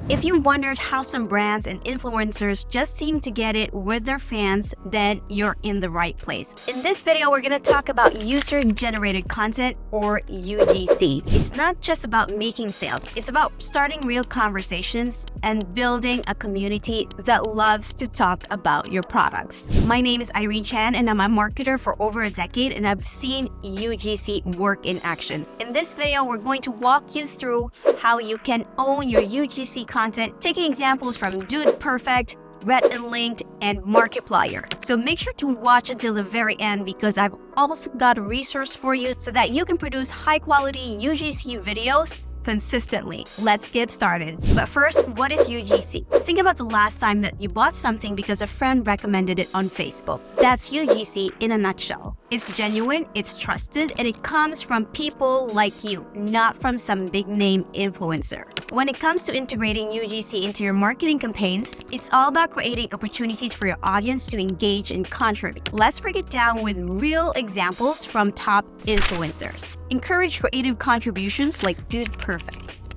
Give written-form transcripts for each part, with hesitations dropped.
If you wondered how some brands and influencers just seem to get it with their fans, then you're in the right place. In this video, we're going to talk about user-generated content, or UGC. It's not just about making sales. It's about starting real conversations and building a community that loves to talk about your products. My name is Irene Chan, and I'm a marketer for over a decade, and I've seen UGC work in action. In this video, we're going to walk you through how you can own your UGC content, taking examples from Dude Perfect, Rhett and Linked, and Markiplier. So make sure to watch until the very end, because I've also got a resource for you so that you can produce high-quality UGC videos consistently. Let's get started. But first, what is UGC? Think about the last time that you bought something because a friend recommended it on Facebook. That's UGC in a nutshell. It's genuine, it's trusted, and it comes from people like you, not from some big-name influencer. When it comes to integrating UGC into your marketing campaigns, it's all about creating opportunities for your audience to engage and contribute. Let's break it down with real examples from top influencers. Encourage creative contributions like Dude Perfect.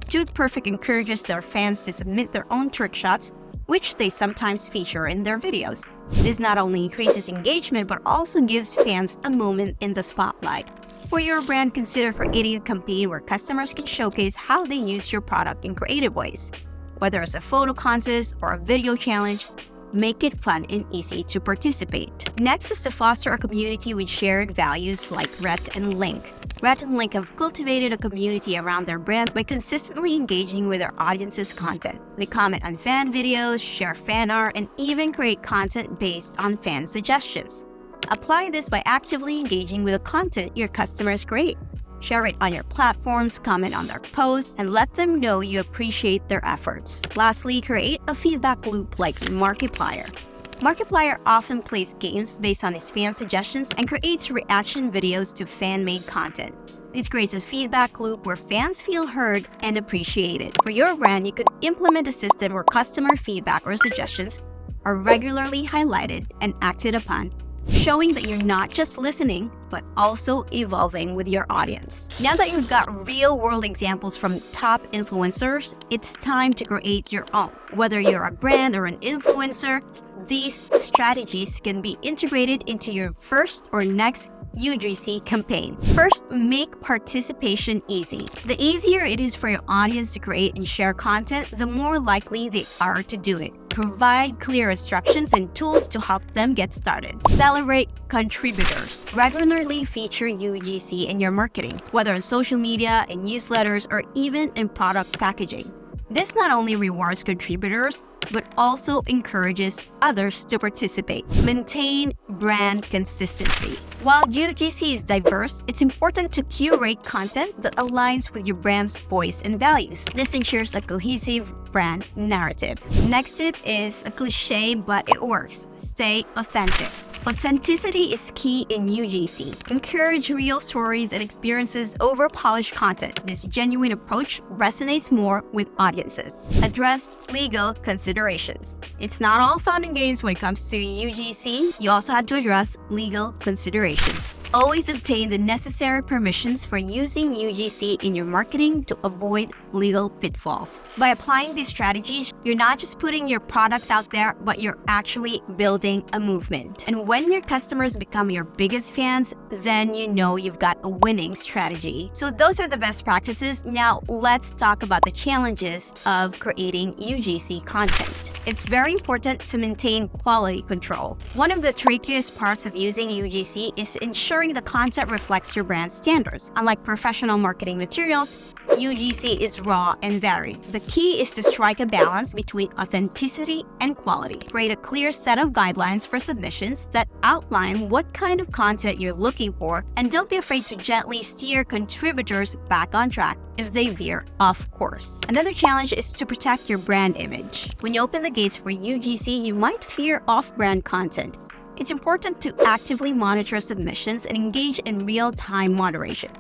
Dude Perfect encourages their fans to submit their own trick shots, which they sometimes feature in their videos. This not only increases engagement, but also gives fans a moment in the spotlight. For your brand, consider creating a campaign where customers can showcase how they use your product in creative ways. Whether it's a photo contest or a video challenge, make it fun and easy to participate. Next is to foster a community with shared values like Rhett and Link. Rhett and Link have cultivated a community around their brand by consistently engaging with their audience's content. They comment on fan videos, share fan art, and even create content based on fan suggestions. Apply this by actively engaging with the content your customers create. Share it on your platforms, comment on their posts, and let them know you appreciate their efforts. Lastly, create a feedback loop like Markiplier. Markiplier often plays games based on his fan suggestions and creates reaction videos to fan-made content. This creates a feedback loop where fans feel heard and appreciated. For your brand, you could implement a system where customer feedback or suggestions are regularly highlighted and acted upon, showing that you're not just listening, but also evolving with your audience. Now that you've got real-world examples from top influencers, it's time to create your own. Whether you're a brand or an influencer, these strategies can be integrated into your first or next UGC campaign. First, make participation easy. The easier it is for your audience to create and share content, the more likely they are to do it. Provide clear instructions and tools to help them get started. Celebrate contributors. Regularly feature UGC in your marketing, whether on social media, in newsletters, or even in product packaging. This not only rewards contributors, but also encourages others to participate. Maintain brand consistency. While UGC is diverse, it's important to curate content that aligns with your brand's voice and values. This ensures a cohesive brand narrative. Next tip is a cliche, but it works. Stay authentic. Authenticity is key in UGC. Encourage real stories and experiences over polished content. This genuine approach resonates more with audiences. Address legal considerations. It's not all fun and games when it comes to UGC. You also have to address legal considerations. Always obtain the necessary permissions for using UGC in your marketing to avoid legal pitfalls. By applying these strategies, you're not just putting your products out there, but you're actually building a movement. And when your customers become your biggest fans, then you know you've got a winning strategy. So those are the best practices. Now let's talk about the challenges of creating UGC content. It's very important to maintain quality control. One of the trickiest parts of using UGC is ensuring the content reflects your brand standards. Unlike professional marketing materials, UGC is raw and varied. The key is to strike a balance between authenticity and quality. Create a clear set of guidelines for submissions that outline what kind of content you're looking for, and don't be afraid to gently steer contributors back on track if they veer off course. Another challenge is to protect your brand image. When you open the gates for UGC, you might fear off-brand content. It's important to actively monitor submissions and engage in real-time moderation.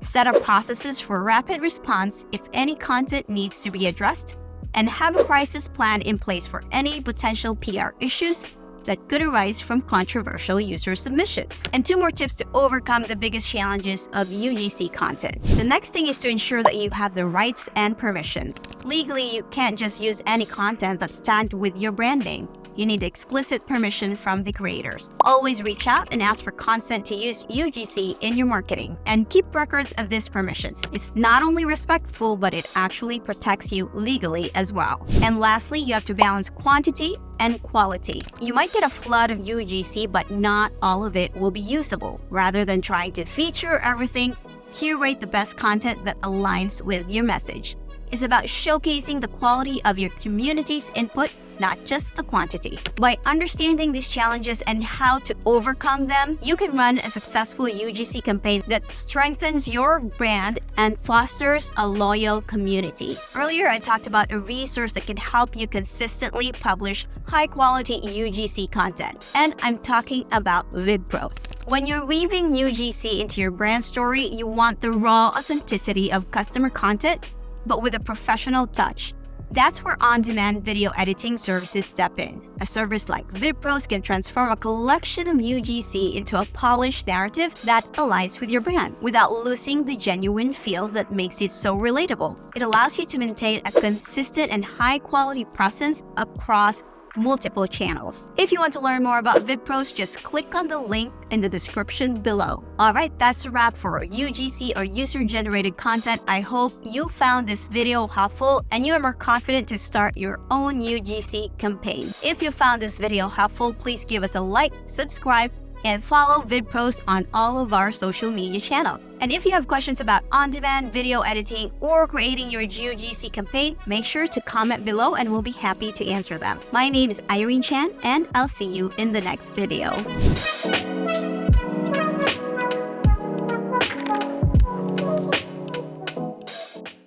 Set up processes for rapid response if any content needs to be addressed, and have a crisis plan in place for any potential PR issues that could arise from controversial user submissions. And 2 more tips to overcome the biggest challenges of UGC content. The next thing is to ensure that you have the rights and permissions. Legally, you can't just use any content that's tagged with your brand name. You need explicit permission from the creators. Always reach out and ask for consent to use UGC in your marketing, and keep records of these permissions. It's not only respectful, but it actually protects you legally as well. And lastly, you have to balance quantity and quality. You might get a flood of UGC, but not all of it will be usable. Rather than trying to feature everything, curate the best content that aligns with your message. It's about showcasing the quality of your community's input, not just the quantity. By understanding these challenges and how to overcome them, you can run a successful UGC campaign that strengthens your brand and fosters a loyal community. Earlier, I talked about a resource that can help you consistently publish high-quality UGC content, and I'm talking about VidPros. When you're weaving UGC into your brand story, you want the raw authenticity of customer content, but with a professional touch. That's where on-demand video editing services step in. A service like VidPros can transform a collection of UGC into a polished narrative that aligns with your brand without losing the genuine feel that makes it so relatable. It allows you to maintain a consistent and high-quality presence across multiple channels. If you want to learn more about VidPros, just click on the link in the description below. Alright, that's a wrap for UGC or user-generated content. I hope you found this video helpful and you are more confident to start your own UGC campaign. If you found this video helpful, please give us a like, subscribe, and follow VidPros on all of our social media channels. And if you have questions about on-demand video editing or creating your UGC campaign, make sure to comment below and we'll be happy to answer them. My name is Irene Chan, and I'll see you in the next video.